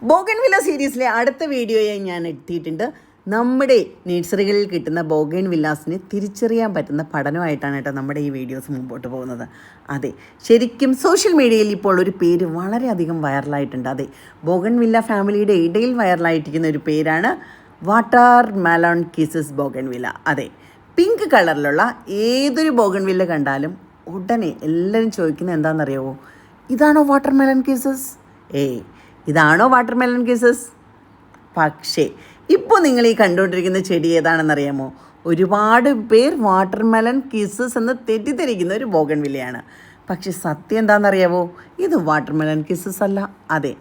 Bougainvillea സീരീസിലെ അടുത്ത വീഡിയോയായി ഞാൻ എത്തിയിട്ടുണ്ട്. നമ്മുടെ നഴ്സറികളിൽ കിട്ടുന്ന ബോഗൺ വില്ലാസിനെ തിരിച്ചറിയാൻ പറ്റുന്ന പഠനമായിട്ടാണ് കേട്ടോ നമ്മുടെ ഈ വീഡിയോസ് മുമ്പോട്ട് പോകുന്നത്. അതെ, ശരിക്കും സോഷ്യൽ മീഡിയയിൽ ഇപ്പോൾ ഒരു പേര് വളരെയധികം വൈറലായിട്ടുണ്ട്. അതെ, ബോഗൺ വില്ല ഫാമിലിയുടെ ഇടയിൽ വൈറലായിട്ടിരിക്കുന്ന ഒരു പേരാണ് വാട്ടർ മെലൺ കിസസ് ബോഗൺ വില്ല. അതെ, പിങ്ക് കളറിലുള്ള ഏതൊരു ബോഗൺ വില്ല കണ്ടാലും ഉടനെ എല്ലാവരും ചോദിക്കുന്നത് എന്താണെന്നറിയാവോ? ഇതാണോ വാട്ടർ മെലൺ കിസസ്? ഇതാണോ വാട്ടർ മെലൺ കിസസ്? പക്ഷേ ഇപ്പോൾ നിങ്ങൾ ഈ കണ്ടുകൊണ്ടിരിക്കുന്ന ചെടി ഏതാണെന്നറിയാമോ? ഒരുപാട് പേർ വാട്ടർ മെലൺ കിസസ് എന്ന് തെറ്റിദ്ധരിക്കുന്ന ഒരു ബോഗൺ വില്ലയാണ്. പക്ഷെ സത്യം എന്താണെന്നറിയാമോ? ഇത് വാട്ടർ മെലൺ കിസസ് അല്ല. അതെ,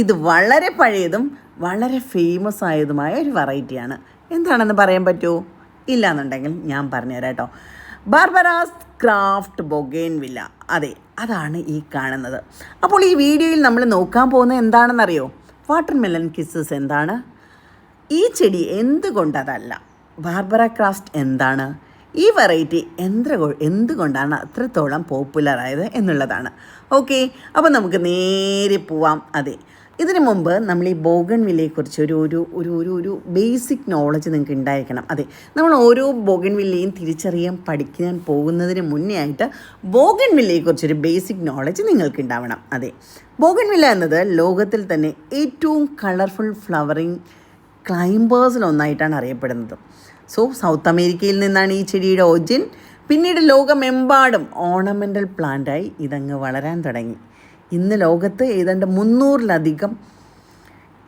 ഇത് വളരെ പഴയതും വളരെ ഫേമസ് ആയതുമായ ഒരു വെറൈറ്റിയാണ്. എന്താണെന്ന് പറയാൻ പറ്റുമോ? ഇല്ലയെന്നുണ്ടെങ്കിൽ ഞാൻ പറഞ്ഞുതരാം കേട്ടോ. ബാർബറാസ് ക്രാഫ്റ്റ് ബൊഗൈൻ വില്ല. അതെ, അതാണ് ഈ കാണുന്നത്. അപ്പോൾ ഈ വീഡിയോയിൽ നമ്മൾ നോക്കാൻ പോകുന്നത് എന്താണെന്നറിയോ? വാട്ടർ മെലൺ കിസസ് എന്താണ്, ഈ ചെടി എന്തുകൊണ്ടതല്ല, ബാർബറ ക്രാഫ്റ്റ് എന്താണ്, ഈ വെറൈറ്റി എന്തുകൊണ്ടാണ് അത്രത്തോളം പോപ്പുലറായത് എന്നുള്ളതാണ്. ഓക്കെ, അപ്പോൾ നമുക്ക് നേരെ പോവാം. അതെ, ഇതിനു മുമ്പ് നമ്മൾ ഈ ബോഗൺ വില്ലയെക്കുറിച്ച് ഒരു ബേസിക് നോളജ് നിങ്ങൾക്ക് ഉണ്ടായിരിക്കണം. അതെ, നമ്മൾ ഓരോ ബോഗൺ വില്ലയും തിരിച്ചറിയാൻ പഠിക്കാൻ പോകുന്നതിന് മുന്നേ ആയിട്ട് ബോഗൺ വില്ലയെക്കുറിച്ചൊരു ബേസിക് നോളജ് നിങ്ങൾക്ക് ഉണ്ടാവണം. അതെ, ബോഗൺ വില്ല എന്നത് ലോകത്തിൽ തന്നെ ഏറ്റവും കളർഫുൾ ഫ്ലവറിങ് ക്ലൈംബേഴ്സിലൊന്നായിട്ടാണ് അറിയപ്പെടുന്നത്. സൗത്ത് അമേരിക്കയിൽ നിന്നാണ് ഈ ചെടിയുടെ ഒറിജിൻ. പിന്നീട് ലോകമെമ്പാടും ഓർണമെൻ്റൽ പ്ലാന്റായി ഇതങ്ങ് വളരാൻ തുടങ്ങി. ഇന്ന് ലോകത്ത് ഏതാണ്ട് 300-ലധികം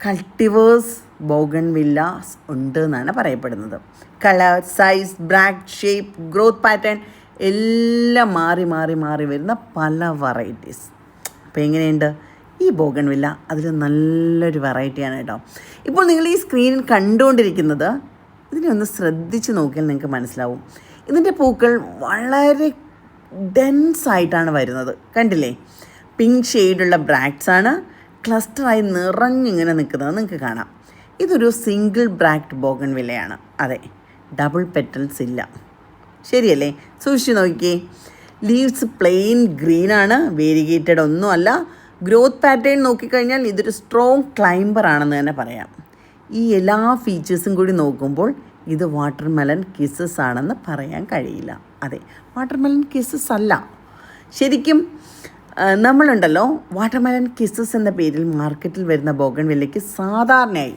കൾട്ടിവേഴ്സ് ബോഗൺ വില്ലാസ് ഉണ്ട് എന്നാണ് പറയപ്പെടുന്നത്. Colour, size, bract, shape, growth pattern എല്ലാം മാറി മാറി മാറി വരുന്ന പല വെറൈറ്റീസ്. അപ്പോൾ എങ്ങനെയുണ്ട് ഈ ബോഗൺ വില്ല? അതിൽ നല്ലൊരു വെറൈറ്റിയാണ് കേട്ടോ. ഇപ്പോൾ നിങ്ങൾ ഈ സ്ക്രീനിൽ കണ്ടുകൊണ്ടിരിക്കുന്നത്, ഇതിനെ ഒന്ന് ശ്രദ്ധിച്ച് നോക്കിയാൽ നിങ്ങൾക്ക് മനസ്സിലാവും. ഇതിൻ്റെ പൂക്കൾ വളരെ ഡെൻസായിട്ടാണ് വരുന്നത്. കണ്ടില്ലേ? പിങ്ക് ഷെയ്ഡുള്ള ബ്രാക്ട്സാണ് ക്ലസ്റ്ററായി നിറഞ്ഞിങ്ങനെ നിൽക്കുന്നത് നിങ്ങൾക്ക് കാണാം. ഇതൊരു സിംഗിൾ ബ്രാക്ട് ബോഗൺ വില്ലയാണ്. അതെ, ഡബിൾ പെറ്റൽസ് ഇല്ല. ശരിയല്ലേ? സൂക്ഷിച്ച് നോക്കിയേ. ലീവ്സ് പ്ലെയിൻ ഗ്രീനാണ്, വേരിഗേറ്റഡ് ഒന്നുമല്ല. ഗ്രോത്ത് പാറ്റേൺ നോക്കിക്കഴിഞ്ഞാൽ ഇതൊരു സ്ട്രോങ് ക്ലൈംബർ ആണെന്ന് തന്നെ പറയാം. ഈ എല്ലാ ഫീച്ചേഴ്സും കൂടി നോക്കുമ്പോൾ ഇത് വാട്ടർ മെലൺ കിസസ് ആണെന്ന് പറയാൻ കഴിയില്ല. അതെ, വാട്ടർ മെലൺ കിസസ് അല്ല. ശരിക്കും നമ്മളുണ്ടല്ലോ, വാട്ടർ മെലൺ കിസസ് എന്ന പേരിൽ മാർക്കറ്റിൽ വരുന്ന ബോഗൺ വില്ലയ്ക്ക് സാധാരണയായി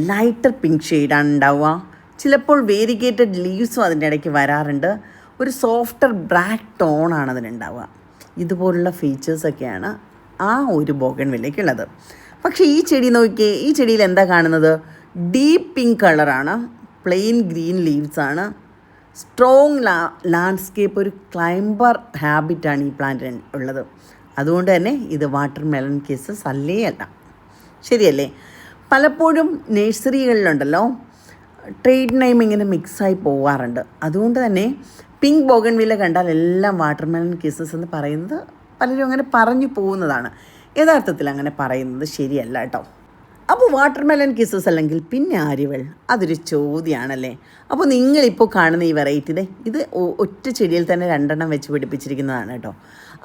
ലൈറ്റർ പിങ്ക് ഷെയ്ഡാണ് ഉണ്ടാവുക. ചിലപ്പോൾ വേരിഗേറ്റഡ് ലീവ്സും അതിൻ്റെ ഇടയ്ക്ക് വരാറുണ്ട്. ഒരു സോഫ്റ്റർ ബ്ലാക്ക് ടോണാണ് അതിനുണ്ടാവുക. ഇതുപോലുള്ള ഫീച്ചേഴ്സൊക്കെയാണ് ആ ഒരു ബോഗൺ വില്ലയ്ക്കുള്ളത്. പക്ഷേ ഈ ചെടി നോക്കിയേ, ഈ ചെടിയിൽ എന്താ കാണുന്നത്? ഡീപ്പ് പിങ്ക് കളറാണ്, പ്ലെയിൻ ഗ്രീൻ ലീവ്സാണ്, സ്ട്രോങ് ലാൻഡ്സ്കേപ്പ്, ഒരു ക്ലൈംബർ ഹാബിറ്റാണ് ഈ പ്ലാന്റിന് ഉള്ളത്. അതുകൊണ്ട് തന്നെ ഇത് വാട്ടർ മെലൺ കിസസ് അല്ല. ശരിയല്ലേ? പലപ്പോഴും നഴ്സറികളിലുണ്ടല്ലോ ട്രേഡ് നെയിം ഇങ്ങനെ മിക്സായി പോവാറുണ്ട്. അതുകൊണ്ട് തന്നെ പിങ്ക് ബോഗൺ വില്ല കണ്ടാൽ എല്ലാം വാട്ടർ മെലൺ കിസസ് എന്ന് പറയുന്നത് പലരും അങ്ങനെ പറഞ്ഞു പോകുന്നതാണ്. യഥാർത്ഥത്തിൽ അങ്ങനെ പറയുന്നത് ശരിയല്ല കേട്ടോ. അപ്പോൾ വാട്ടർ മെലൺ കിസസ് അല്ലെങ്കിൽ പിന്നെ ആര്യവൾ, അതൊരു ചോദ്യമാണല്ലേ. അപ്പോൾ നിങ്ങളിപ്പോൾ കാണുന്ന ഈ വെറൈറ്റി, ഇത് ഒറ്റ ചെടിയിൽ തന്നെ 2 വെച്ച് പിടിപ്പിച്ചിരിക്കുന്നതാണ് കേട്ടോ.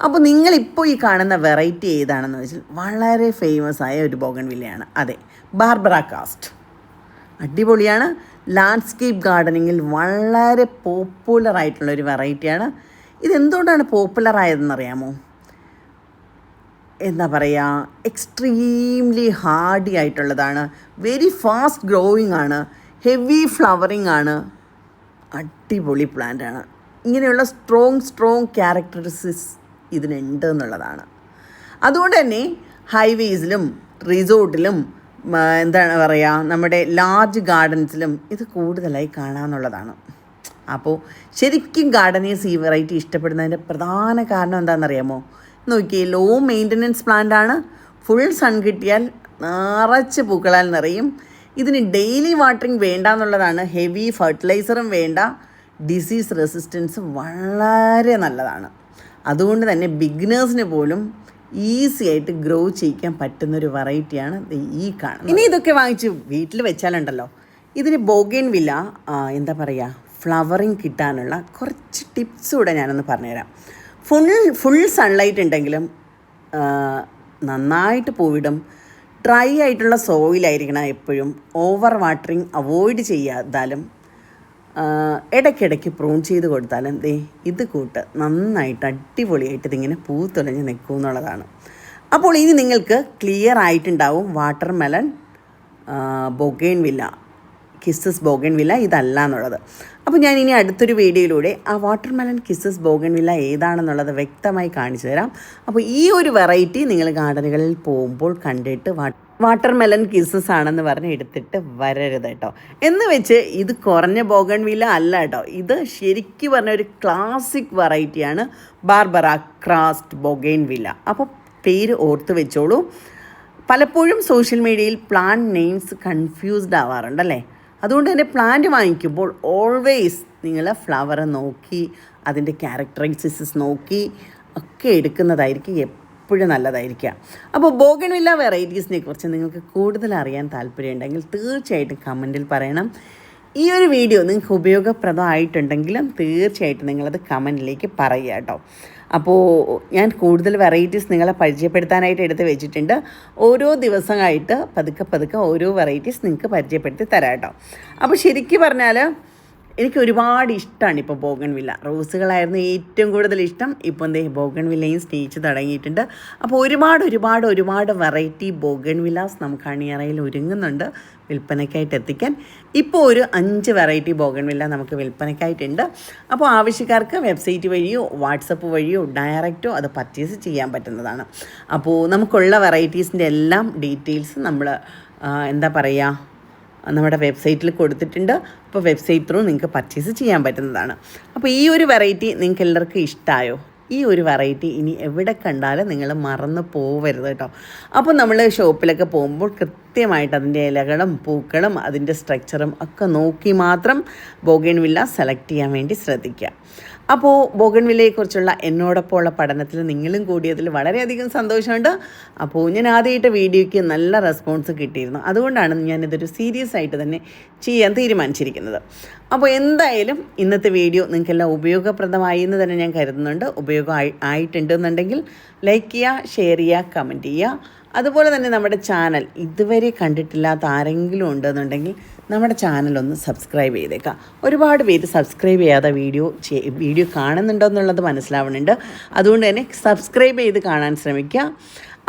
അപ്പോൾ നിങ്ങളിപ്പോൾ ഈ കാണുന്ന വെറൈറ്റി ഏതാണെന്ന് വെച്ചാൽ വളരെ ഫേമസ് ആയ ഒരു ബോഗൺ വില്ലയാണ്. അതെ, ബാർബറ കാസ്റ്റ്. അടിപൊളിയാണ്. ലാൻഡ്സ്കേപ്പ് ഗാർഡനിങ്ങിൽ വളരെ പോപ്പുലറായിട്ടുള്ളൊരു വെറൈറ്റിയാണ്. ഇതെന്തുകൊണ്ടാണ് പോപ്പുലറായതെന്നറിയാമോ? എന്താ പറയുക, എക്സ്ട്രീംലി ഹാർഡി ആയിട്ടുള്ളതാണ്, വെരി ഫാസ്റ്റ് ഗ്രോയിങ് ആണ്, ഹെവി ഫ്ലവറിങ് ആണ്, അടിപൊളി പ്ലാന്റാണ്. ഇങ്ങനെയുള്ള സ്ട്രോങ് ക്യാരക്ടറിസ്റ്റിക്സ് ഇതിനുണ്ട് എന്നുള്ളതാണ്. അതുകൊണ്ട് തന്നെ ഹൈവേസിലും റിസോർട്ടിലും എന്താണ് പറയുക, നമ്മുടെ ലാർജ് ഗാർഡൻസിലും ഇത് കൂടുതലായി കാണാമെന്നുള്ളതാണ്. അപ്പോൾ ശരിക്കും ഗാർഡനേഴ്സ് ഈ വെറൈറ്റി ഇഷ്ടപ്പെടുന്നതിൻ്റെ പ്രധാന കാരണം എന്താണെന്നറിയാമോ? നോക്കിയേ, ലോ മെയിൻ്റനൻസ് പ്ലാന്റാണ്. ഫുൾ സൺ കിട്ടിയാൽ നിറച്ച് പൂക്കളാൽ നിറയും. ഇതിന് ഡെയിലി വാട്ടറിങ് വേണ്ട എന്നുള്ളതാണ്. ഹെവി ഫെർട്ടിലൈസറും വേണ്ട. ഡിസീസ് റെസിസ്റ്റൻസ് വളരെ നല്ലതാണ്. അതുകൊണ്ട് തന്നെ ബിഗിനേഴ്സിന് പോലും ഈസി ആയിട്ട് ഗ്രോ ചെയ്യിക്കാൻ പറ്റുന്നൊരു വെറൈറ്റിയാണ് ഈ കാണുന്നത്. ഇനി ഇതൊക്കെ വാങ്ങിച്ച് വീട്ടിൽ വെച്ചാലുണ്ടല്ലോ, ഇതിന് ബോഗൺ വില്ല എന്താ പറയുക, ഫ്ലവറിങ് കിട്ടാനുള്ള കുറച്ച് ടിപ്സ് കൂടെ ഞാനൊന്ന് പറഞ്ഞുതരാം. ഫുൾ സൺലൈറ്റ് ഉണ്ടെങ്കിലും നന്നായിട്ട് പൂവിടും. ഡ്രൈ ആയിട്ടുള്ള സോയിലായിരിക്കണം എപ്പോഴും. ഓവർ വാട്ടറിങ് അവോയ്ഡ് ചെയ്യാതാലും ഇടയ്ക്കിടയ്ക്ക് പ്രൂൺ ചെയ്ത് കൊടുത്താലും ഇത് കൂട്ട് നന്നായിട്ട് അടിപൊളിയായിട്ട് ഇതിങ്ങനെ പൂത്തൊലഞ്ഞ് നിൽക്കും എന്നുള്ളതാണ്. അപ്പോൾ ഇനി നിങ്ങൾക്ക് ക്ലിയർ ആയിട്ടുണ്ടാവും വാട്ടർ മെലൺ ബൊഗെയിൻവില്ല കിസ്സസ് ബോഗൺവില്ല ഇതല്ല എന്നുള്ളത്. അപ്പോൾ ഞാൻ ഇനി അടുത്തൊരു വീഡിയോയിലൂടെ ആ വാട്ടർ മെലൺ കിസ്സസ് ബോഗൺവില്ല ഏതാണെന്നുള്ളത് വ്യക്തമായി കാണിച്ചു തരാം. അപ്പോൾ ഈ ഒരു വെറൈറ്റി നിങ്ങൾ ഗാർഡനുകളിൽ പോകുമ്പോൾ കണ്ടിട്ട് വാട്ടർ മെലൺ കിസ്സസ് ആണെന്ന് പറഞ്ഞ് എടുത്തിട്ട് വരരുത് കേട്ടോ. എന്ന് വെച്ച് ഇത് കുറഞ്ഞ ബോഗൺവില്ല അല്ല കേട്ടോ. ഇത് ശരിക്കും പറഞ്ഞ ഒരു ക്ലാസിക് വെറൈറ്റിയാണ് ബാർബറ ക്രാസ്റ്റ് ബോഗൺവില്ല. അപ്പോൾ പേര് ഓർത്ത് വെച്ചോളൂ. പലപ്പോഴും സോഷ്യൽ മീഡിയയിൽ പ്ലാന്റ് നെയിംസ് കൺഫ്യൂസ്ഡ് ആവാറുണ്ടല്ലേ. അതുകൊണ്ട് തന്നെ പ്ലാന്റ് വാങ്ങിക്കുമ്പോൾ ഓൾവേസ് നിങ്ങൾ ഫ്ലവർ നോക്കി അതിൻ്റെ ക്യാരക്ടറിസ്റ്റിക്സ് നോക്കി ഒക്കെ എടുക്കുന്നതായിരിക്കും എപ്പോഴും നല്ലതായിരിക്കുക. അപ്പോൾ ബോഗൺവില്ല വെറൈറ്റീസിനെ കുറിച്ച് നിങ്ങൾക്ക് കൂടുതൽ അറിയാൻ താല്പര്യമുണ്ടെങ്കിൽ തീർച്ചയായിട്ടും കമൻറ്റിൽ പറയണം. ഈ ഒരു വീഡിയോ നിങ്ങൾക്ക് ഉപയോഗപ്രദമായിട്ടുണ്ടെങ്കിലും തീർച്ചയായിട്ടും നിങ്ങളത് കമൻറ്റിലേക്ക് പറയുക കേട്ടോ. അപ്പോൾ ഞാൻ കൂടുതൽ വെറൈറ്റീസ് നിങ്ങളെ പരിചയപ്പെടുത്താനായിട്ട് എടുത്ത് വെച്ചിട്ടുണ്ട്. ഓരോ ദിവസമായിട്ട് പതുക്കെ ഓരോ വെറൈറ്റീസ് നിങ്ങൾക്ക് പരിചയപ്പെടുത്തി തരാം കേട്ടോ. അപ്പോൾ ശരിക്കും പറഞ്ഞാൽ എനിക്ക് ഒരുപാട് ഇഷ്ടമാണ് ഇപ്പോൾ ബോഗൺവില്ല. റോസുകളായിരുന്നു ഏറ്റവും കൂടുതൽ ഇഷ്ടം. ഇപ്പോൾ ബോഗൺവില്ലയും സ്നേഹിച്ച് തുടങ്ങിയിട്ടുണ്ട്. അപ്പോൾ ഒരുപാട് വെറൈറ്റി ബോഗൺവില്ലാസ് നമുക്ക് അണിയറയിൽ ഒരുങ്ങുന്നുണ്ട് വിൽപ്പനയ്ക്കായിട്ട് എത്തിക്കാൻ. ഇപ്പോൾ ഒരു 5 വെറൈറ്റി ബോഗൺവില്ല നമുക്ക് വിൽപ്പനയ്ക്കായിട്ടുണ്ട്. അപ്പോൾ ആവശ്യക്കാർക്ക് വെബ്സൈറ്റ് വഴിയോ വാട്സപ്പ് വഴിയോ ഡയറക്റ്റോ അത് പർച്ചേസ് ചെയ്യാൻ പറ്റുന്നതാണ്. അപ്പോൾ നമുക്കുള്ള വെറൈറ്റീസിൻ്റെ എല്ലാം ഡീറ്റെയിൽസ് നമ്മൾ നമ്മുടെ വെബ്സൈറ്റിൽ കൊടുത്തിട്ടുണ്ട്. അപ്പോൾ വെബ്സൈറ്റ് ത്രൂ നിങ്ങൾക്ക് പർച്ചേസ് ചെയ്യാൻ പറ്റുന്നതാണ്. അപ്പോൾ ഈ ഒരു വെറൈറ്റി നിങ്ങൾക്ക് എല്ലാവർക്കും ഇഷ്ടമായോ? ഈ ഒരു വെറൈറ്റി ഇനി എവിടെ കണ്ടാലും നിങ്ങൾ മറന്നു പോവരുത് കേട്ടോ. അപ്പോൾ നമ്മൾ ഷോപ്പിലൊക്കെ പോകുമ്പോൾ കൃത്യമായിട്ട് അതിൻ്റെ ഇലകളും പൂക്കളും അതിൻ്റെ സ്ട്രക്ചറും ഒക്കെ നോക്കി മാത്രം ബോഗൺവില്ല സെലക്ട് ചെയ്യാൻ വേണ്ടി ശ്രദ്ധിക്കുക. അപ്പോൾ ബോഗൺവില്ലയെക്കുറിച്ചുള്ള എന്നോടൊപ്പമുള്ള പഠനത്തിൽ നിങ്ങളും കൂടിയതിൽ വളരെയധികം സന്തോഷമുണ്ട്. അപ്പോൾ ഞാൻ ആദ്യമായിട്ട് വീഡിയോയ്ക്ക് നല്ല റെസ്പോൺസ് കിട്ടിയിരുന്നു. അതുകൊണ്ടാണ് ഞാനിതൊരു സീരിയസ് ആയിട്ട് തന്നെ ചെയ്യാൻ തീരുമാനിച്ചിരിക്കുന്നത്. അപ്പോൾ എന്തായാലും ഇന്നത്തെ വീഡിയോ നിങ്ങൾക്കെല്ലാം ഉപയോഗപ്രദമായി എന്ന് തന്നെ ഞാൻ കരുതുന്നുണ്ട്. ആയിട്ടുണ്ടെന്നുണ്ടെങ്കിൽ ലൈക്ക് ചെയ്യുക, ഷെയർ ചെയ്യുക, കമൻറ്റ് ചെയ്യുക. അതുപോലെ തന്നെ നമ്മുടെ ചാനൽ ഇതുവരെ കണ്ടിട്ടില്ലാത്ത ആരെങ്കിലും ഉണ്ടെന്നുണ്ടെങ്കിൽ നമ്മുടെ ചാനലൊന്ന് സബ്സ്ക്രൈബ് ചെയ്തേക്കാം. ഒരുപാട് പേര് സബ്സ്ക്രൈബ് ചെയ്യാതെ വീഡിയോ കാണുന്നുണ്ടോ എന്നുള്ളത് മനസ്സിലാവുന്നുണ്ട്. അതുകൊണ്ട് തന്നെ സബ്സ്ക്രൈബ് ചെയ്ത് കാണാൻ ശ്രമിക്കുക.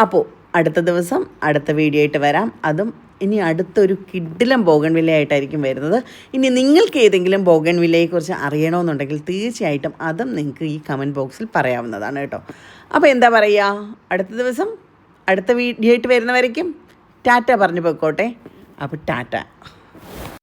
അപ്പോൾ അടുത്ത ദിവസം അടുത്ത വീഡിയോ ആയിട്ട് വരാം. അതും ഇനി അടുത്തൊരു കിഡിലം ബോഗൺവില്ലയായിട്ടായിരിക്കും വരുന്നത്. ഇനി നിങ്ങൾക്ക് ഏതെങ്കിലും ബോഗൺവില്ലയെക്കുറിച്ച് അറിയണമെന്നുണ്ടെങ്കിൽ തീർച്ചയായിട്ടും അതും നിങ്ങൾക്ക് ഈ കമൻറ്റ് ബോക്സിൽ പറയാവുന്നതാണ് കേട്ടോ. അപ്പോൾ എന്താ പറയുക, അടുത്ത ദിവസം അടുത്ത വീഡിയോ ആയിട്ട് വരുന്നവരേക്കും ടാറ്റ പറഞ്ഞു പോയിക്കോട്ടെ. അപ്പോൾ ടാറ്റ.